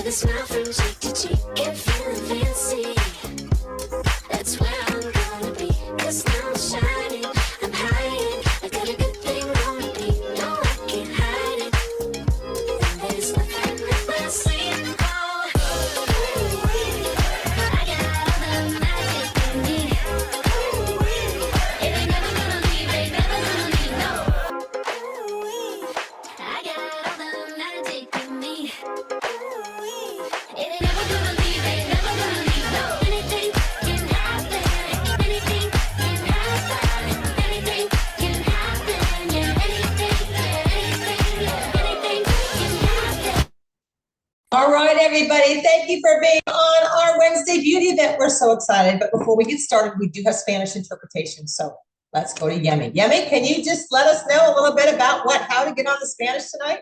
With a smile from cheek to cheek and feeling fancy. That's where I'm gonna be. 'Cause now I'm shining, I'm hiding. I got a good thing on me. No, I can't hide it. And there's nothing up my sleeve. Oh, I got all the magic in me. It ain't never gonna leave, ain't never gonna leave, no. I got all the magic in me. It ain't never gonna leave, ain't never gonna leave, no. Anything can happen, anything can happen, anything can happen, yeah, anything, yeah, anything can happen. All right, everybody, thank you for being on our Wednesday beauty event. We're so excited, but before we get started, we do have Spanish interpretation, so let's go to Yemi. Yemi, can you just let us know a little bit about how to get on the Spanish tonight?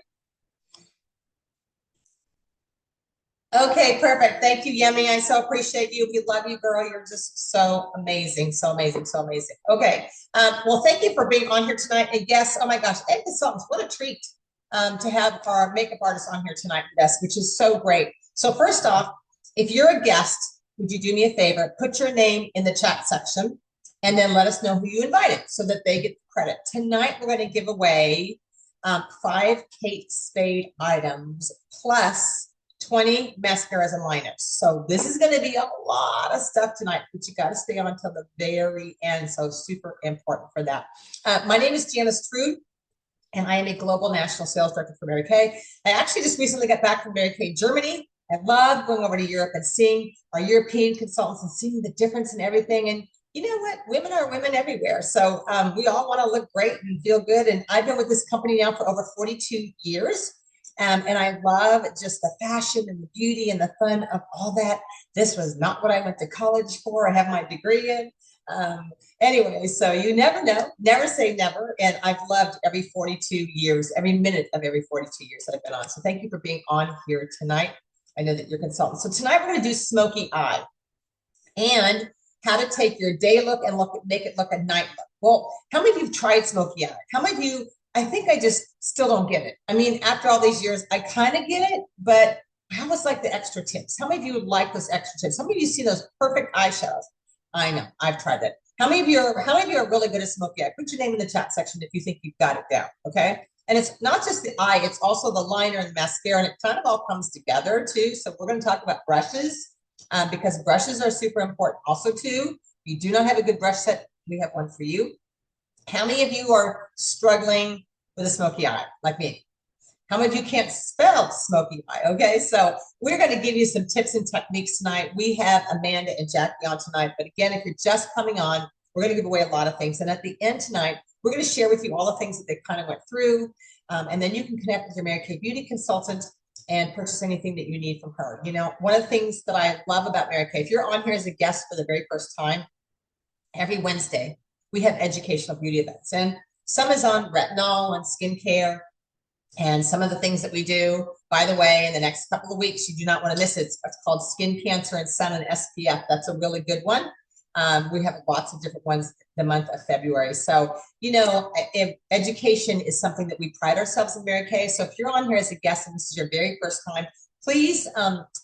Okay, perfect. Thank you, Yemi. I so appreciate you. We love you, girl. You're just so amazing, so amazing, so amazing. Okay, well, thank you for being on here tonight. And yes, oh my gosh, Ed Consultants, what a treat to have our makeup artist on here tonight with us, which is so great. So first off, if you're a guest, would you do me a favor? Put your name in the chat section and then let us know who you invited so that they get the credit. Tonight, we're going to give away 5 Kate Spade items plus 20 mascaras and liners. So this is going to be a lot of stuff tonight, but you got to stay on until the very end. So super important for that. My name is Janice Trude, and I am a global national sales director for Mary Kay. I actually just recently got back from Mary Kay, Germany. I love going over to Europe and seeing our European consultants and seeing the difference in everything. And you know what? Women are women everywhere. So we all want to look great and feel good. And I've been with this company now for over 42 years. And I love just the fashion and the beauty and the fun of all that. This was not what I went to college for. I have my degree in. Anyway, so you never know, never say never. And I've loved every 42 years, every minute of every 42 years that I've been on. So thank you for being on here tonight. I know that you're consultants. So tonight we're going to do smoky eye and how to take your day look and make it look a night look. Well, how many of you have tried smoky eye? How many of you, I think I just still don't get it. I mean, after all these years, I kind of get it, but I always like the extra tips. How many of you would like those extra tips? How many of you see those perfect eyeshadows? I know, I've tried that. How many of you are really good at smoky eye? Put your name in the chat section if you think you've got it down, okay? And it's not just the eye, it's also the liner and the mascara, and it kind of all comes together too. So we're going to talk about brushes because brushes are super important also too. If you do not have a good brush set, we have one for you. How many of you are struggling with a smoky eye like me? How many of you can't spell smoky eye? Okay, so we're going to give you some tips and techniques tonight. We have Amanda and Jackie on tonight, but again, if you're just coming on, we're going to give away a lot of things. And at the end tonight, we're going to share with you all the things that they kind of went through, and then you can connect with your Mary Kay Beauty consultant and purchase anything that you need from her. You know, one of the things that I love about Mary Kay, if you're on here as a guest for the very first time, every Wednesday, we have educational beauty events, and some is on retinol and skincare and some of the things that we do. By the way, in the next couple of weeks, you do not want to miss it. It's called Skin Cancer and Sun and SPF. That's a really good one. We have lots of different ones the month of February. So, you know, education is something that we pride ourselves in Mary Kay. So if you're on here as a guest and this is your very first time, please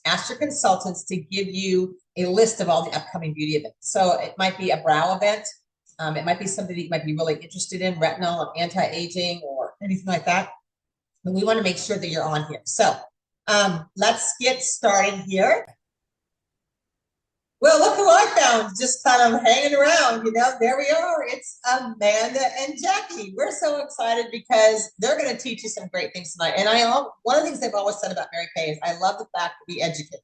ask your consultants to give you a list of all the upcoming beauty events. So it might be a brow event. It might be something that you might be really interested in, retinol or anti-aging or anything like that. But we want to make sure that you're on here. So let's get started here. Well, look who I found just kind of hanging around, you know, there we are. It's Amanda and Jackie. We're so excited because they're going to teach you some great things tonight. And one of the things they've always said about Mary Kay is I love the fact that we educate.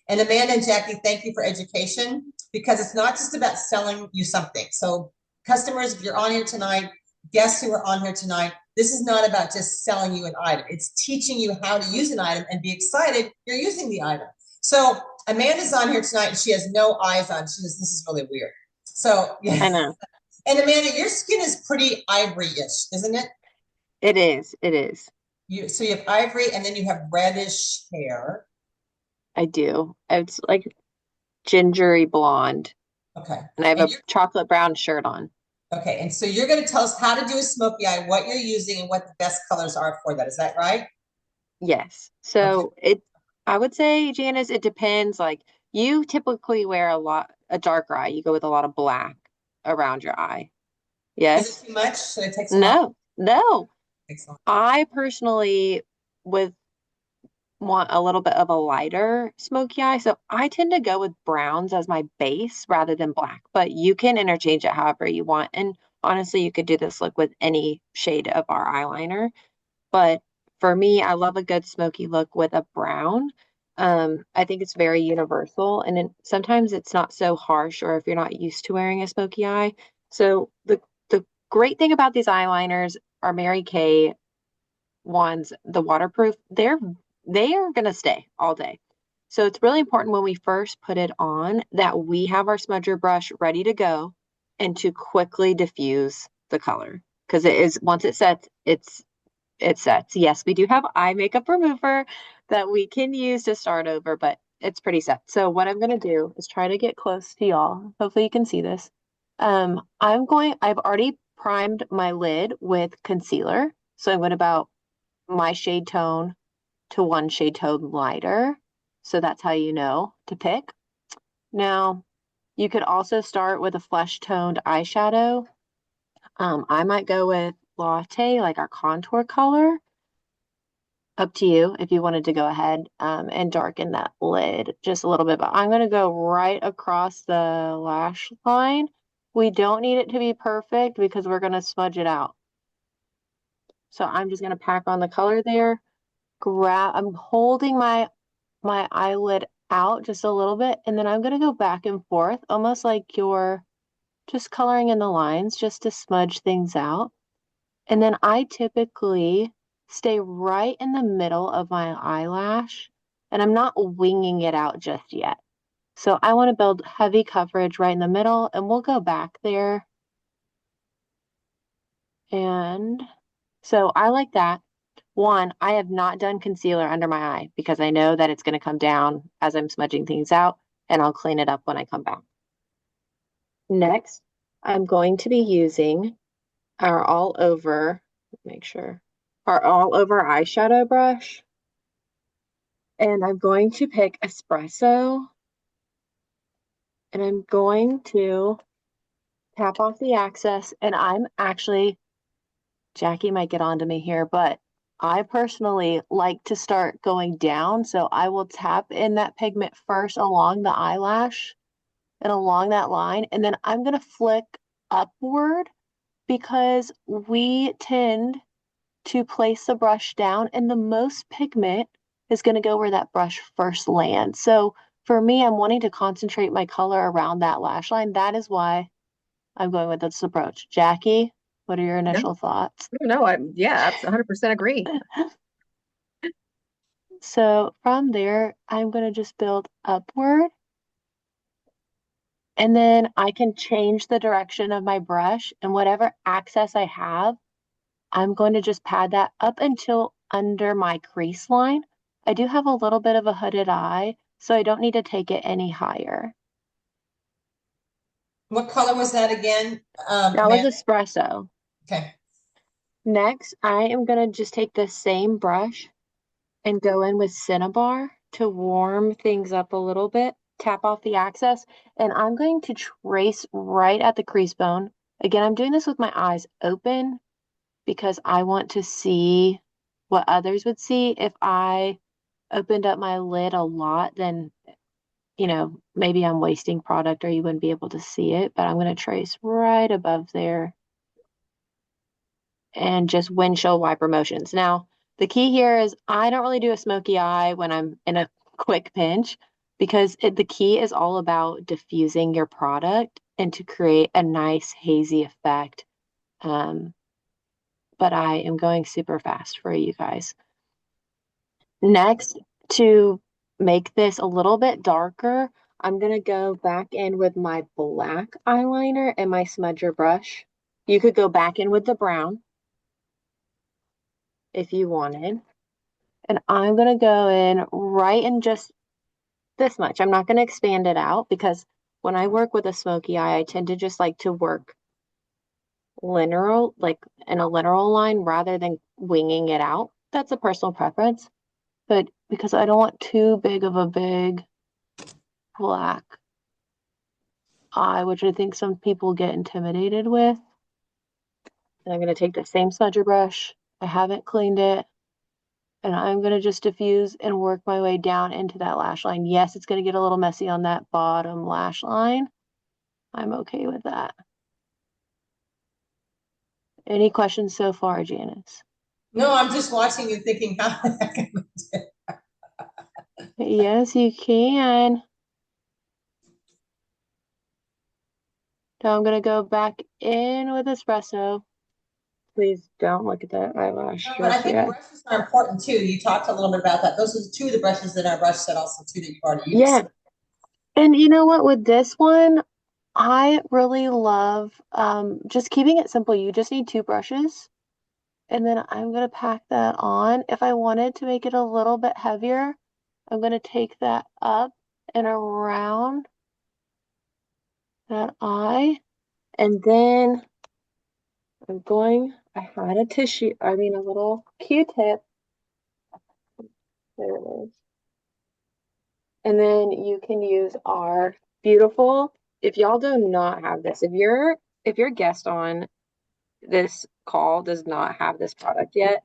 And Amanda and Jackie, thank you for education because it's not just about selling you something. So customers, if you're on here tonight, guests who are on here tonight, this is not about just selling you an item. It's teaching you how to use an item and be excited you're using the item. So Amanda's on here tonight and she has no eyes on. She says, this is really weird. So yeah. I know. And Amanda, your skin is pretty ivory-ish, isn't it? It is. It is. So you have ivory and then you have reddish hair. I do. It's like gingery blonde. Okay. And I have a chocolate brown shirt on. Okay. And so you're going to tell us how to do a smoky eye, what you're using and what the best colors are for that. Is that right? Yes. So I would say, Janice, it depends. Like you typically wear a darker eye. You go with a lot of black around your eye. Is Yes? it too much? Should I take some off? No, no. Excellent. I personally would want a little bit of a lighter smoky eye. So I tend to go with browns as my base rather than black, but you can interchange it however you want. And honestly, you could do this look with any shade of our eyeliner. But for me, I love a good smoky look with a brown. I think it's very universal, and sometimes it's not so harsh, or if you're not used to wearing a smoky eye. So the great thing about these eyeliners are Mary Kay ones, the waterproof. They are gonna stay all day. So it's really important when we first put it on that we have our smudger brush ready to go and to quickly diffuse the color because it is once it sets, it sets. Yes, we do have eye makeup remover that we can use to start over, but it's pretty set. So what I'm going to do is try to get close to y'all. Hopefully you can see this. I've already primed my lid with concealer. So I went about my shade tone to one shade tone lighter. So that's how you know to pick. Now, you could also start with a flesh toned eyeshadow. I might go with Latte, like our contour color. Up to you if you wanted to go ahead and darken that lid just a little bit, but I'm going to go right across the lash line. We don't need it to be perfect because we're going to smudge it out. So I'm just going to pack on the color there. I'm holding my eyelid out just a little bit, and then I'm going to go back and forth, almost like you're just coloring in the lines just to smudge things out. And then I typically stay right in the middle of my eyelash, and I'm not winging it out just yet. So I want to build heavy coverage right in the middle, and we'll go back there. And so I like that. One, I have not done concealer under my eye because I know that it's going to come down as I'm smudging things out, and I'll clean it up when I come back. Next, I'm going to be using our all over, make sure, our all over eyeshadow brush. And I'm going to pick espresso and I'm going to tap off the excess. And I'm actually, Jackie might get onto me here, but I personally like to start going down. So I will tap in that pigment first along the eyelash and along that line. And then I'm going to flick upward because we tend to place the brush down, and the most pigment is going to go where that brush first lands. So for me, I'm wanting to concentrate my color around that lash line. That is why I'm going with this approach. Jackie, what are your No, initial thoughts? no, yeah, I 100% agree. So from there, I'm going to just build upward, and then I can change the direction of my brush, and whatever access I have, I'm going to just pad that up until under my crease line. I do have a little bit of a hooded eye, so I don't need to take it any higher. What color was that again? That was Amanda? espresso. Okay. Next, I am going to just take the same brush and go in with Cinnabar to warm things up a little bit, tap off the excess, and I'm going to trace right at the crease bone. Again, I'm doing this with my eyes open because I want to see what others would see. If I opened up my lid a lot, then, maybe I'm wasting product or you wouldn't be able to see it, but I'm going to trace right above there and just windshield wiper motions. Now, the key here is I don't really do a smoky eye when I'm in a quick pinch because the key is all about diffusing your product and to create a nice hazy effect. Um, but I am going super fast for you guys. Next, to make this a little bit darker, I'm going to go back in with my black eyeliner and my smudger brush. You could go back in with the brown if you wanted. And I'm going to go in right in just this much. I'm not going to expand it out because when I work with a smoky eye, I tend to just like to work like in a linear line rather than winging it out. That's a personal preference. but because I don't want too big of a big black eye, which I think some people get intimidated with. And I'm going to take the same smudger brush. I haven't cleaned it. And I'm going to just diffuse and work my way down into that lash line. Yes, it's going to get a little messy on that bottom lash line. I'm okay with that. Any questions so far, Janice? No, I'm just watching and thinking, how the heck am I doing? Yes, you can. Now I'm going to go back in with espresso. Please don't look at that eyelash No, but I just think yet. brushes are important too. You talked a little bit about that. Those are two of the brushes in our brush set, also two that you've already used. Yeah. And you know what? With this one, I really love just keeping it simple. You just need two brushes. And then I'm going to pack that on. If I wanted to make it a little bit heavier, I'm going to take that up and around that eye. And then I had a tissue, I mean, a little Q-tip. There it is. And then you can use our beautiful, if y'all do not have this, if your guest on this call does not have this product yet,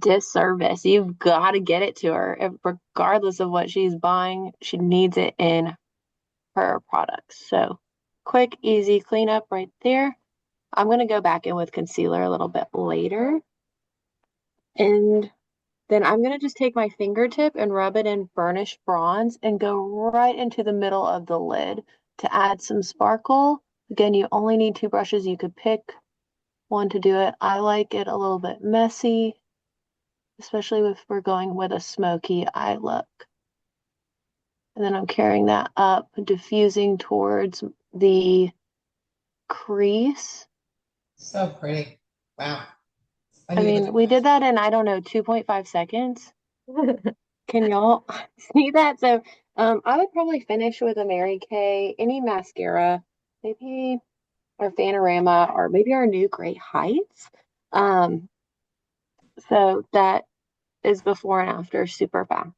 disservice. You've got to get it to her. Regardless of what she's buying, she needs it in her products. So quick, easy cleanup right there. I'm going to go back in with concealer a little bit later. And then I'm going to just take my fingertip and rub it in burnished bronze and go right into the middle of the lid to add some sparkle. Again, you only need two brushes. You could pick one to do it. I like it a little bit messy, especially if we're going with a smoky eye look. And then I'm carrying that up, diffusing towards the crease. So pretty. Wow. I I need to look mean, at we did that that. in, I don't know, 2.5 seconds. Can y'all see that? So I would probably finish with a Mary Kay, any mascara, maybe our Fanorama or maybe our new Great Heights. Um, so that is before and after super fast.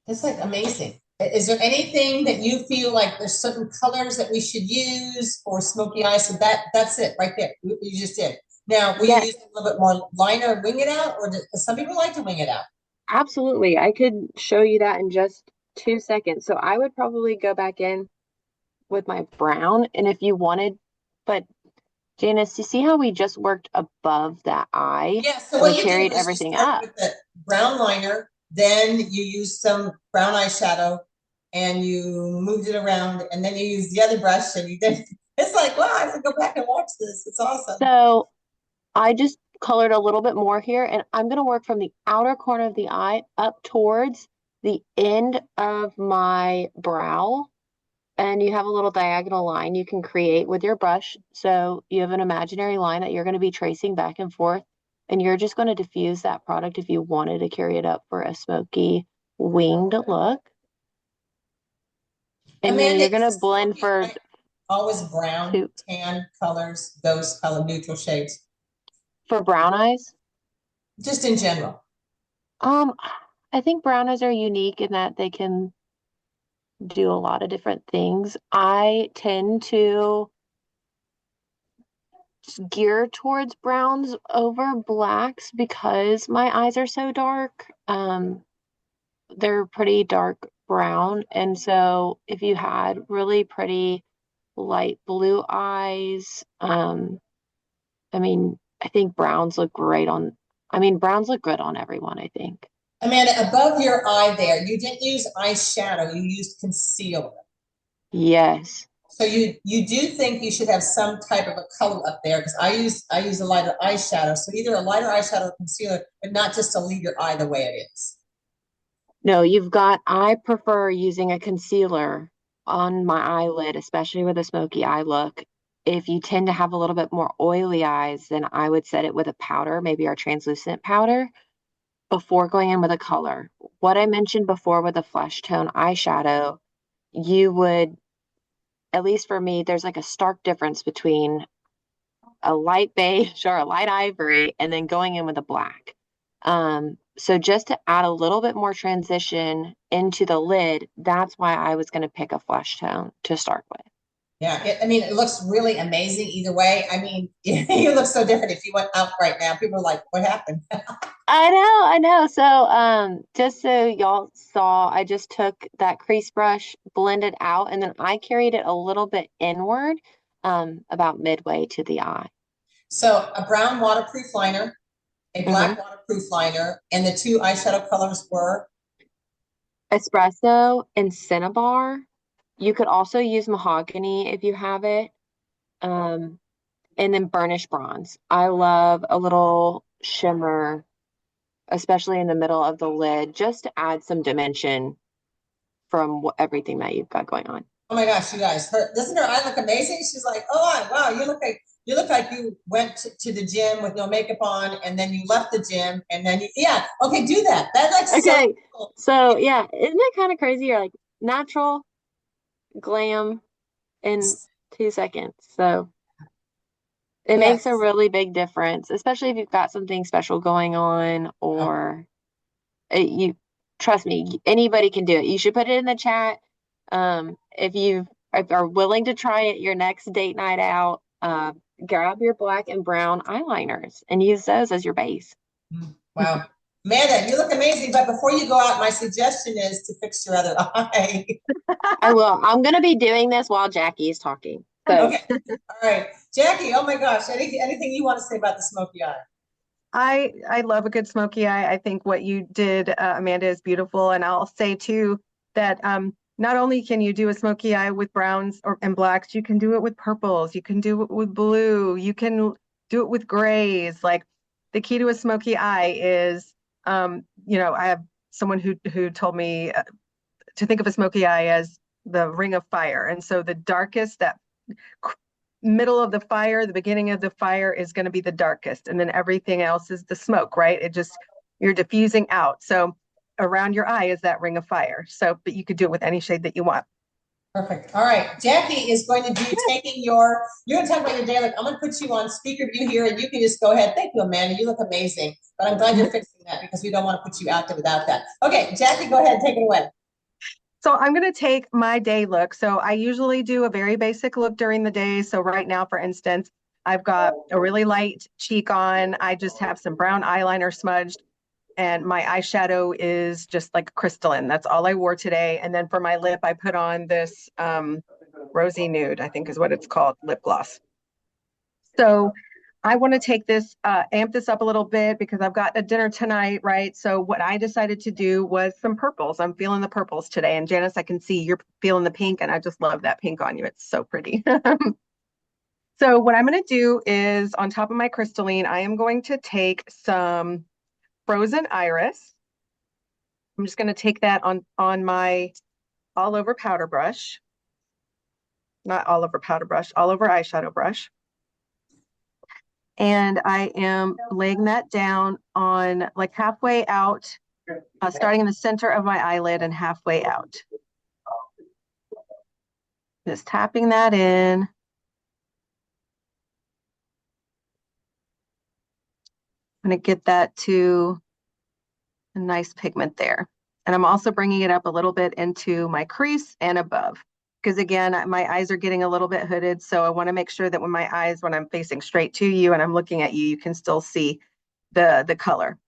It's like amazing. Is there anything that you feel like there's certain colors that we should use for smoky eyes? So that's it right there. You just did. Now, will you Yes, use a little bit more liner and wing it out, or some people like to wing it out? absolutely. I could show you that in just 2 seconds. So I would probably go back in with my brown. And if you wanted, but Janice, you see how we just worked above that eye Yeah, so and we what you did carried was you everything started up? with the brown liner, then you used some brown eyeshadow and you moved it around, and then you used the other brush and you did. It's like, wow, I have to go back and watch this. It's awesome. So I just colored a little bit more here, and I'm going to work from the outer corner of the eye up towards the end of my brow. And you have a little diagonal line you can create with your brush. So you have an imaginary line that you're going to be tracing back and forth. And you're just going to diffuse that product if you wanted to carry it up for a smoky winged look. And then Amanda, you're is going to the blend smoky for eye always brown, two tan colors, those color neutral shades, for brown eyes. just in general? Um, I think brown eyes are unique in that they can do a lot of different things. I tend to gear towards browns over blacks because my eyes are so dark. They're pretty dark brown. And so if you had really pretty light blue eyes, I mean, I think browns look good on everyone, I think. Amanda, above your eye there, you didn't use eyeshadow, you used concealer. Yes. So you do think you should have some type of a color up there, because I use a lighter eyeshadow. So either a lighter eyeshadow or concealer, but not just to leave your eye the way it is. No, I prefer using a concealer on my eyelid, especially with a smoky eye look. If you tend to have a little bit more oily eyes, then I would set it with a powder, maybe our translucent powder, before going in with a color. What I mentioned before with a flesh tone eyeshadow, you would, at least for me, there's like a stark difference between a light beige or a light ivory and then going in with a black. So just to add a little bit more transition into the lid, that's why I was going to pick a flesh tone to start with. Yeah, I mean, it looks really amazing either way. I mean, you look so different. If you went out right now, people are like, what happened? I know. So, just so y'all saw, I just took that crease brush, blended out, and then I carried it a little bit inward, about midway to the eye. So a brown waterproof liner, a Hmm. black waterproof liner, and the two eyeshadow colors were, Espresso and Cinnabar. You could also use mahogany if you have it. Um, and then burnished bronze. I love a little shimmer, especially in the middle of the lid, just to add some dimension from everything that you've got going on. oh my gosh, you guys, doesn't her eye look amazing? She's like, oh wow, you look like you went to the gym with no makeup on, and then you left the gym, and then yeah, okay, do that. That looks so Okay, cool. so yeah, isn't it kind of crazy? You're like natural glam in 2 seconds. So it makes a Yes. really big difference, especially if you've got something special going on or you trust me, anybody can do it. You should put it in the chat. If are willing to try it your next date night out, grab your black and brown eyeliners and use those as your base. Wow. Amanda, you look amazing, but before you go out, my suggestion is to fix your other eye. I will. I'm going to be doing this while Jackie is talking. So Okay. All right. Jackie, oh my gosh, anything you want to say about the smoky eye? I love a good smoky eye. I think what you did, Amanda, is beautiful. And I'll say too that not only can you do a smoky eye with browns and blacks, you can do it with purples. You can do it with blue. You can do it with grays. Like the key to a smoky eye is, I have someone who told me to think of a smoky eye as the ring of fire. And so the darkest, that middle of the fire, the beginning of the fire is going to be the darkest. And then everything else is the smoke, right? You're diffusing out. So around your eye is that ring of fire. So, but you could do it with any shade that you want. Perfect. All right. Jackie is going to be you're going to talk about your day. Like, I'm going to put you on speaker view here and you can just go ahead. Thank you, Amanda. You look amazing. But I'm glad you're fixing that because we don't want to put you out there without that. Okay, Jackie, go ahead. Take it away. So I'm going to take my day look. So I usually do a very basic look during the day. So right now, for instance, I've got a really light cheek on. I just have some brown eyeliner smudged and my eyeshadow is just like crystalline. That's all I wore today. And then for my lip, I put on this rosy nude, I think is what it's called, lip gloss. So I want to take this, amp this up a little bit because I've got a dinner tonight, right? So what I decided to do was some purples. I'm feeling the purples today. And Janice, I can see you're feeling the pink, and I just love that pink on you. It's so pretty. So what I'm going to do is on top of my crystalline, I am going to take some frozen iris. I'm just going to take that on my all over powder brush. Not all over powder brush, all over eyeshadow brush. And I am laying that down on like halfway out, starting in the center of my eyelid and halfway out. Just tapping that in. I'm going to get that to a nice pigment there. And I'm also bringing it up a little bit into my crease and above. Because again, my eyes are getting a little bit hooded. So I want to make sure that when I'm facing straight to you and I'm looking at you, you can still see the color.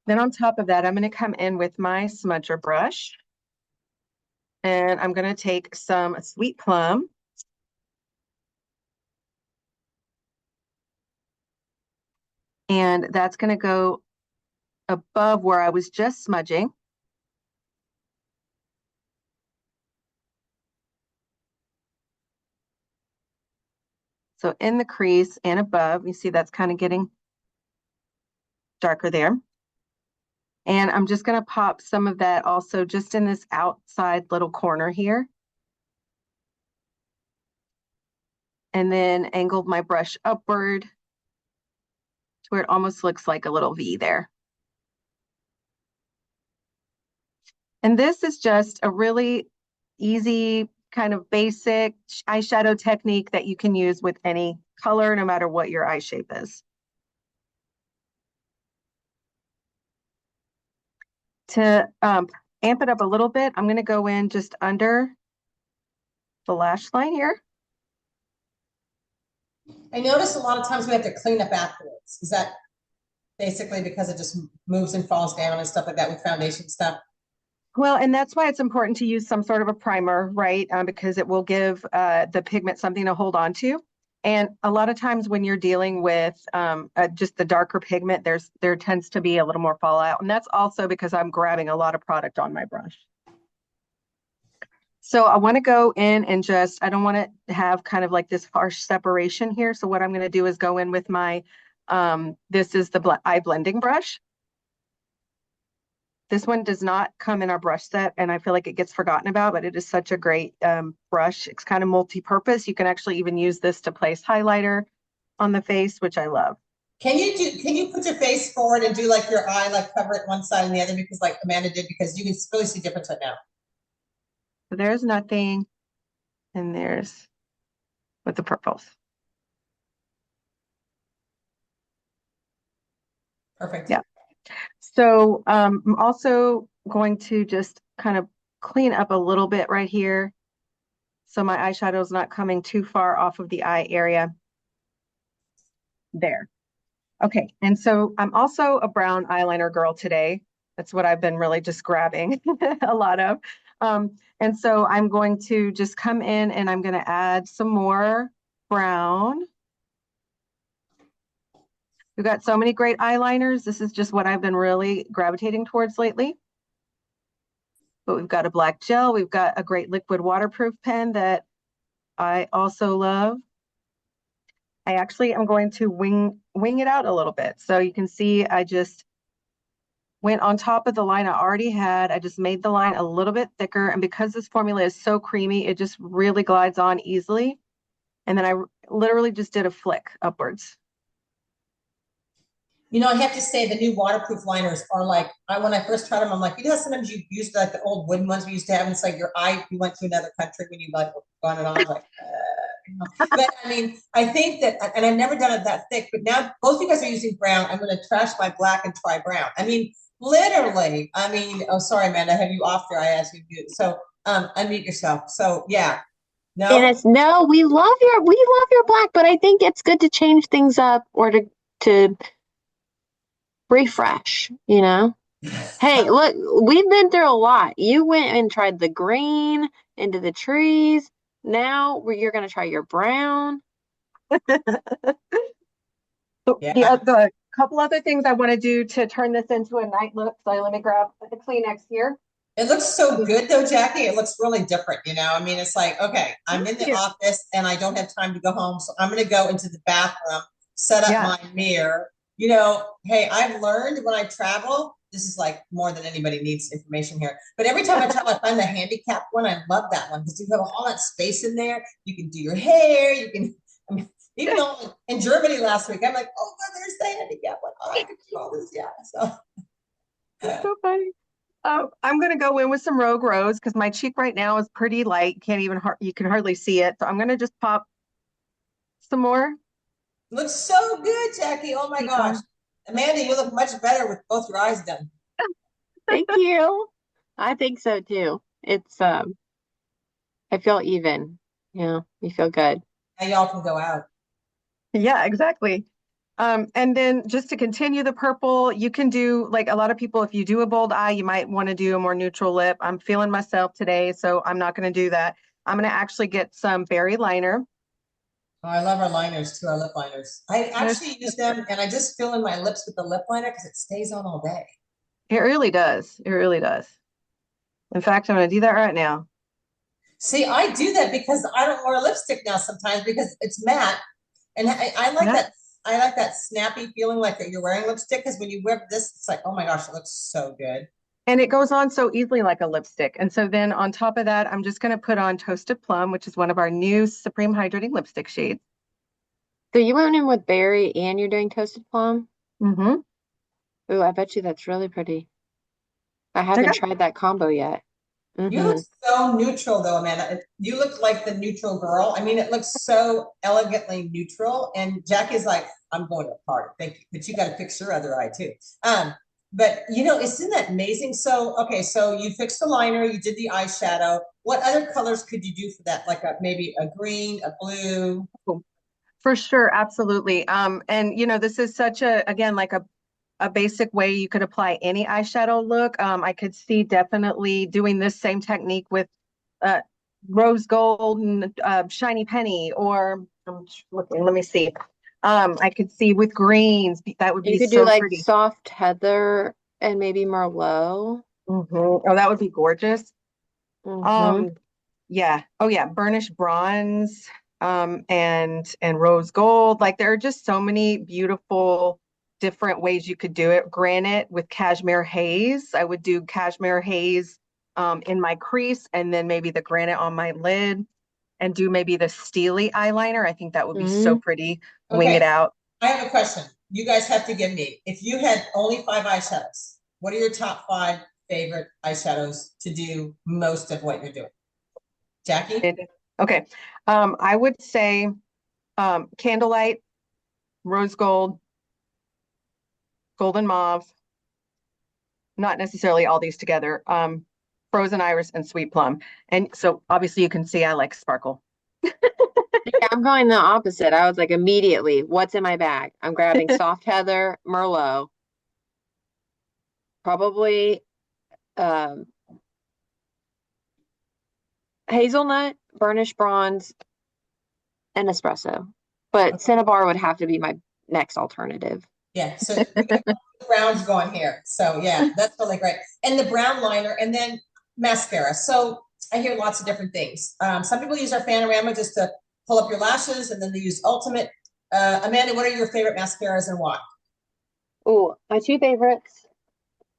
Then on top of that, I'm going to come in with my smudger brush. And I'm going to take some sweet plum. And that's going to go above where I was just smudging. So in the crease and above, you see that's kind of getting darker there. And I'm just going to pop some of that also just in this outside little corner here. And then angled my brush upward to where it almost looks like a little V there. And this is just a really easy kind of basic eyeshadow technique that you can use with any color, no matter what your eye shape is. To amp it up a little bit, I'm going to go in just under the lash line here. I notice a lot of times we have to clean up afterwards. Is that basically because it just moves and falls down and stuff like that with foundation stuff? Well, and that's why it's important to use some sort of a primer, right? Because it will give the pigment something to hold on to. And a lot of times when you're dealing with just the darker pigment, there tends to be a little more fallout. And that's also because I'm grabbing a lot of product on my brush. So I want to go in and just, I don't want to have kind of like this harsh separation here. So what I'm going to do is go in with my, this is the eye blending brush. This one does not come in our brush set, and I feel like it gets forgotten about, but it is such a great brush. It's kind of multi-purpose. You can actually even use this to place highlighter on the face, which I love. Can you put your face forward and do like your eye, like cover it one side and the other, because like Amanda did, because you can really see difference right now. So there's nothing, and there's with the purples. Perfect. Yeah. So I'm also going to just kind of clean up a little bit right here, so my eyeshadow is not coming too far off of the eye area. There. Okay, and so I'm also a brown eyeliner girl today. That's what I've been really just grabbing a lot of. And so I'm going to just come in and I'm going to add some more brown. We've got so many great eyeliners. This is just what I've been really gravitating towards lately. But we've got a black gel. We've got a great liquid waterproof pen that I also love. I actually am going to wing it out a little bit. So you can see I just went on top of the line I already had. I just made the line a little bit thicker. And because this formula is so creamy, it just really glides on easily. And then I literally just did a flick upwards. You know, I have to say the new waterproof liners are like, when I first tried them, I'm like, you know, sometimes you used like the old wooden ones we used to have, and it's like your eye, you went to another country when you like gone it on, like, you know. But I mean, I think that, and I've never done it that thick, but now both of you guys are using brown. I'm going to trash my black and try brown. I mean, literally, I mean, oh, sorry, Amanda, I have you off there. I asked you to do it. So unmute yourself. So yeah, no. Dennis, no, we love your black, but I think it's good to change things up or to refresh, you know? Hey, look, we've been through a lot. You went and tried the green into the trees. Now you're going to try your brown. Yeah. The couple other things I want to do to turn this into a night look. So let me grab the Kleenex here. It looks so good though, Jackie. It looks really different, you know. I mean, it's like, okay, I'm in the office and I don't have time to go home, so I'm going to go into the bathroom, set up my mirror. You know, hey, I've learned when I travel, this is like more than anybody needs information here. But every time I travel, I find the handicapped one. I love that one because you have all that space in there. You can do your hair. You can, I mean, even though in Germany last week, I'm like, oh, there's the handicapped one. Oh, I can do all this. Yeah. So. So funny. I'm going to go in with some Rogue Rose because my cheek right now is pretty light. You can hardly see it. So I'm going to just pop some more. Looks so good, Jackie. Oh my gosh. Amanda, you look much better with both your eyes done. Thank you. I think so too. It's I feel even. Yeah, you feel good. Now y'all can go out. Yeah, exactly. And then just to continue the purple, you can do like a lot of people, if you do a bold eye, you might want to do a more neutral lip. I'm feeling myself today, so I'm not going to do that. I'm going to actually get some berry liner. Oh, I love our liners too, our lip liners. I actually use them and I just fill in my lips with the lip liner because it stays on all day. It really does. It really does. In fact, I'm going to do that right now. See, I do that because I don't wear lipstick now sometimes because it's matte. And I like that. I like that snappy feeling like that you're wearing lipstick because when you wear this, it's like, oh my gosh, it looks so good. And it goes on so easily like a lipstick. And so then on top of that, I'm just going to put on Toasted Plum, which is one of our new Supreme Hydrating Lipstick shades. So you went in with berry and you're doing Toasted Plum? Mm-hmm. Ooh, I bet you that's really pretty. I haven't tried that combo yet. You look so neutral though, Amanda. You look like the neutral girl. I mean, it looks so elegantly neutral. And Jackie's like, I'm going to a party. Thank you. But you got to fix your other eye too. But isn't that amazing? So, okay, so you fixed the liner, you did the eyeshadow. What other colors could you do for that? Like maybe a green, a blue? For sure, absolutely. And this is such again, like a basic way you could apply any eyeshadow look. I could see definitely doing this same technique with uh, rose gold and shiny penny, or I'm looking, let me see. I could see with greens, that would You be could do so like pretty. soft heather and maybe Merlot. Oh, that would be gorgeous. Hmm. Um, yeah. Oh yeah, burnished bronze, and rose gold. Like there are just so many beautiful different ways you could do it. Granite with cashmere haze. I would do cashmere haze in my crease and then maybe the granite on my lid and do maybe the steely eyeliner. I think that would be so Hmm. pretty. Wing it Okay, out. I have a question. You guys have to give me, if you had only five eyeshadows, what are your top five favorite eyeshadows to do most of what you're doing? Jackie? Okay. I would say candlelight, rose gold, golden mauve, not necessarily all these together. Frozen iris and sweet plum. And so obviously you can see I like sparkle. Yeah, I'm going the opposite. I was like, immediately, what's in my bag? I'm grabbing soft heather, Merlot, probably um, hazelnut, burnished bronze, and espresso. But Okay. Cinnabar would have to be my next alternative. Yeah, so we got the browns going here. So yeah, that's really great. And the brown liner and then mascara. So I hear lots of different things. Some people use our Panorama just to pull up your lashes, and then they use Ultimate. Amanda, what are your favorite mascaras and why? Oh, my two favorites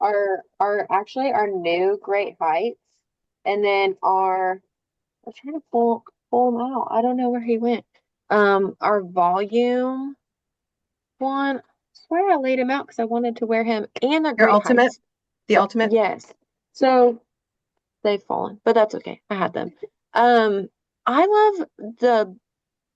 are actually our new Great Heights, and then I'm trying to pull him out. I don't know where he went. Our volume one. I swear I laid him out because I wanted to wear him and the Your Great ultimate, Heights. the ultimate. Yes. So they've fallen, but that's okay. I had them. Um, I love the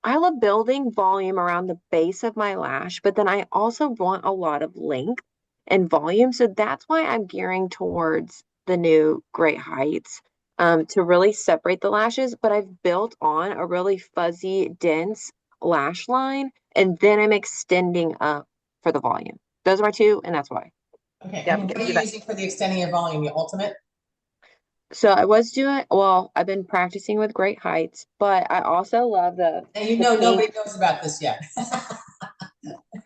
I love building volume around the base of my lash, but then I also want a lot of length and volume. So that's why I'm gearing towards the new Great Heights, to really separate the lashes. But I've built on a really fuzzy, dense lash line, and then I'm extending up for the volume. Those are my two, and that's why. Okay, and Yep, then what are gives you you that. using for the extending your volume? Your Ultimate? So I was doing, well, I've been practicing with Great Heights, but I also love And you the know nobody pink. knows about this yet.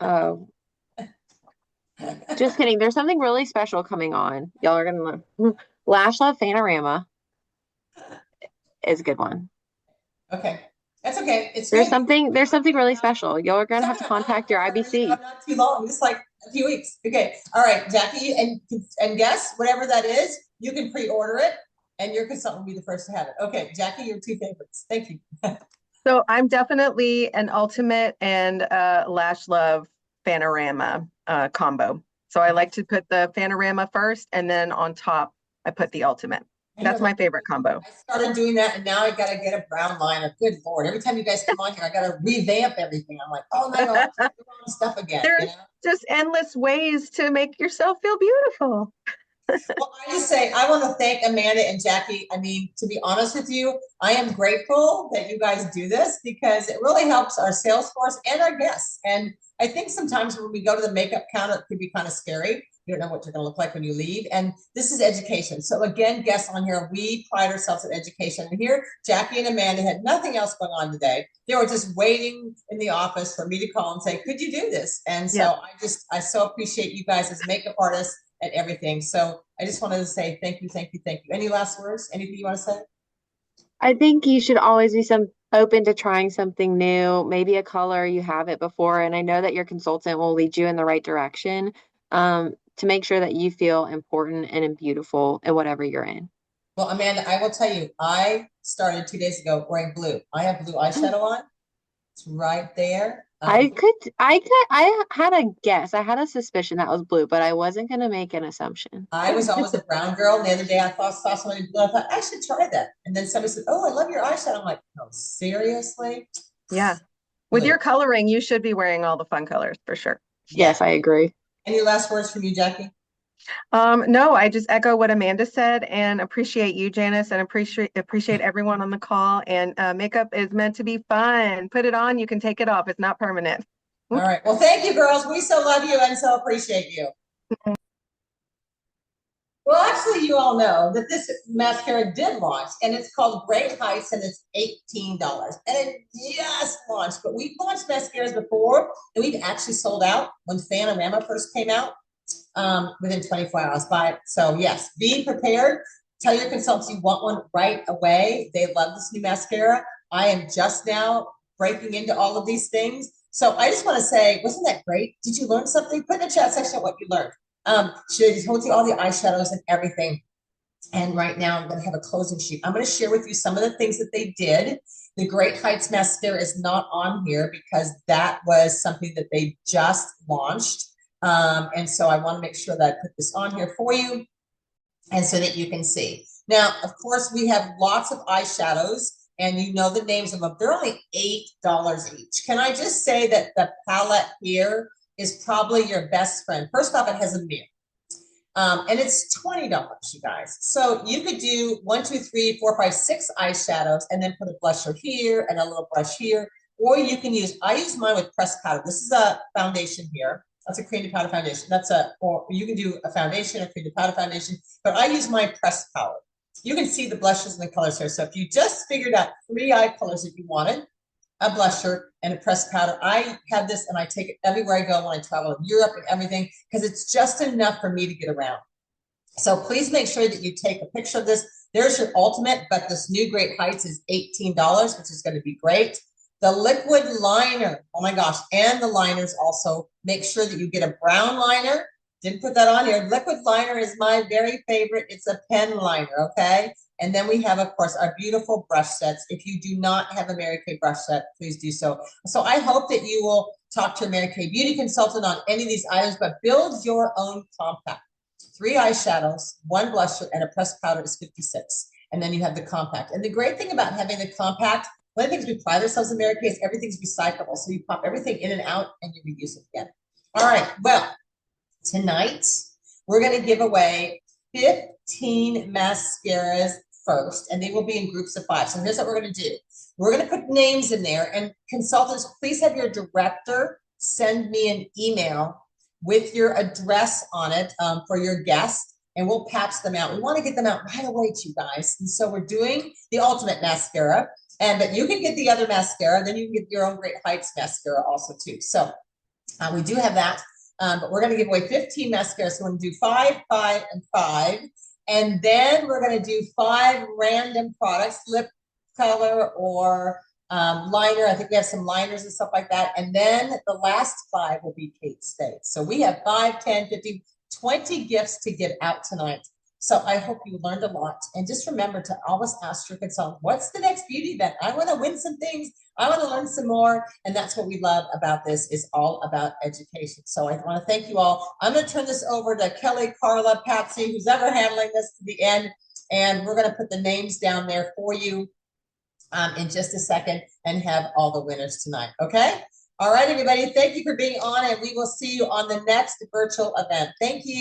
uh, Just kidding. There's something really special coming on. Y'all are gonna love. Lash Love Fanorama is a good one. Okay, that's okay. It's There's good. something really special. Y'all are gonna have to Something contact your IBC. not too long, just like a few weeks. Okay, all right, Jackie, and guess whatever that is, you can pre-order it, and your consultant will be the first to have it. Okay, Jackie, your two favorites. Thank you. So I'm definitely an ultimate and lash love Panorama combo. So I like to put the Panorama first, and then on top I put the ultimate. I know That's that my favorite combo. I started doing that, and now I got to get a brown liner. Good Lord. Every time you guys come on here, I got to revamp everything. I'm like, oh my God, the wrong stuff again, you There's know? just endless ways to make yourself feel beautiful. Well, I just say I want to thank Amanda and Jackie. I mean, to be honest with you, I am grateful that you guys do this because it really helps our sales force and our guests. And I think sometimes when we go to the makeup counter, it could be kind of scary. You don't know what you're going to look like when you leave. And this is education. So again, guests on here, we pride ourselves in education. And here, Jackie and Amanda had nothing else going on today. They were just waiting in the office for me to call and say, could you do this? And Yeah. so I so appreciate you guys as makeup artists and everything. So I just wanted to say thank you, thank you, thank you. Any last words? Anything you want to say? I think you should always be open to trying something new, maybe a color you haven't before. And I know that your consultant will lead you in the right direction, to make sure that you feel important and beautiful in whatever you're in. Well, Amanda, I will tell you, I started 2 days ago wearing blue. I have blue eyeshadow on. It's right there. I had a guess. I had a suspicion that was blue, but I wasn't going to make an assumption. I was always a brown girl. And the other day I saw somebody blue. I thought I should try that. And then somebody said, oh, I love your eyeshadow. I'm like, no, seriously? Yeah. With Blue. your coloring, you should be wearing all the fun colors for sure. Yeah. Yes, I agree. Any last words from you, Jackie? No, I just echo what Amanda said and appreciate you, Janice, and appreciate everyone on the call. And makeup is meant to be fun. Put it on, you can take it off. It's not permanent. All right. Well, thank you, girls. We so love you and so appreciate you. Well, actually, you all know that this mascara did launch, and it's called Great Heights, and it's $18. And it just launched, but we've launched mascaras before, and we've actually sold out when Fanorama first came out within 24 hours. But so yes, be prepared. Tell your consultants you want one right away. They love this new mascara. I am just now breaking into all of these things. So I just want to say, wasn't that great? Did you learn something? Put in the chat section what you learned. She told you all the eyeshadows and everything. And right now I'm going to have a closing sheet. I'm going to share with you some of the things that they did. The Great Heights mascara is not on here because that was something that they just launched. And so I want to make sure that I put this on here for you and so that you can see. Now, of course, we have lots of eyeshadows and you know the names of them. They're only $8 each. Can I just say that the palette here is probably your best friend. First off, it has a mirror. And it's $20, you guys. So you could do 1, 2, 3, 4, 5, 6 eyeshadows and then put a blusher here and a little brush here. Or you can use, I use mine with pressed powder. This is a foundation here. That's a cream to powder foundation. Or you can do a foundation or cream to powder foundation, but I use my pressed powder. You can see the blushes and the colors here. So if you just figured out 3 eye colors that you wanted, a blusher and a pressed powder. I have this and I take it everywhere I go when I travel in Europe and everything, because it's just enough for me to get around. So please make sure that you take a picture of this. There's your ultimate, but this new Great Heights is $18, which is going to be great. The liquid liner, oh my gosh, and the liners also. Make sure that you get a brown liner. Didn't put that on here. Liquid liner is my very favorite. It's a pen liner, okay? And then we have, of course, our beautiful brush sets. If you do not have a Mary Kay brush set, please do so. So I hope that you will talk to a Mary Kay beauty consultant on any of these items, but build your own compact. 3 eyeshadows, 1 blusher, and a pressed powder is $56. And then you have the compact. And the great thing about having the compact, one of the things we pride ourselves in Mary Kay is everything's recyclable. So you pop everything in and out and you reuse it again. All right, well, tonight we're going to give away 15 mascaras first, and they will be in groups of 5. So here's what we're going to do. We're going to put names in there, and consultants, please have your director send me an email with your address on it for your guest, and we'll patch them out. We want to get them out right away to you guys. And so we're doing the ultimate mascara, but you can get the other mascara, then you can get your own Great Heights mascara also too. So we do have that. But we're going to give away 15 mascaras. So we're going to do 5, 5, and 5. And then we're going to do 5 random products, lip color or liner. I think we have some liners and stuff like that. And then the last 5 will be Kate Spade. So we have 5, 10, 15, 20 gifts to give out tonight. So I hope you learned a lot. And just remember to always ask your consultant, what's the next beauty event? I want to win some things. I want to learn some more. And that's what we love about this, is all about education. So I want to thank you all. I'm going to turn this over to Kelly, Carla, Patsy, who's ever handling this to the end. And we're going to put the names down there for you in just a second and have all the winners tonight. Okay? All right, everybody. Thank you for being on, and we will see you on the next virtual event. Thank you.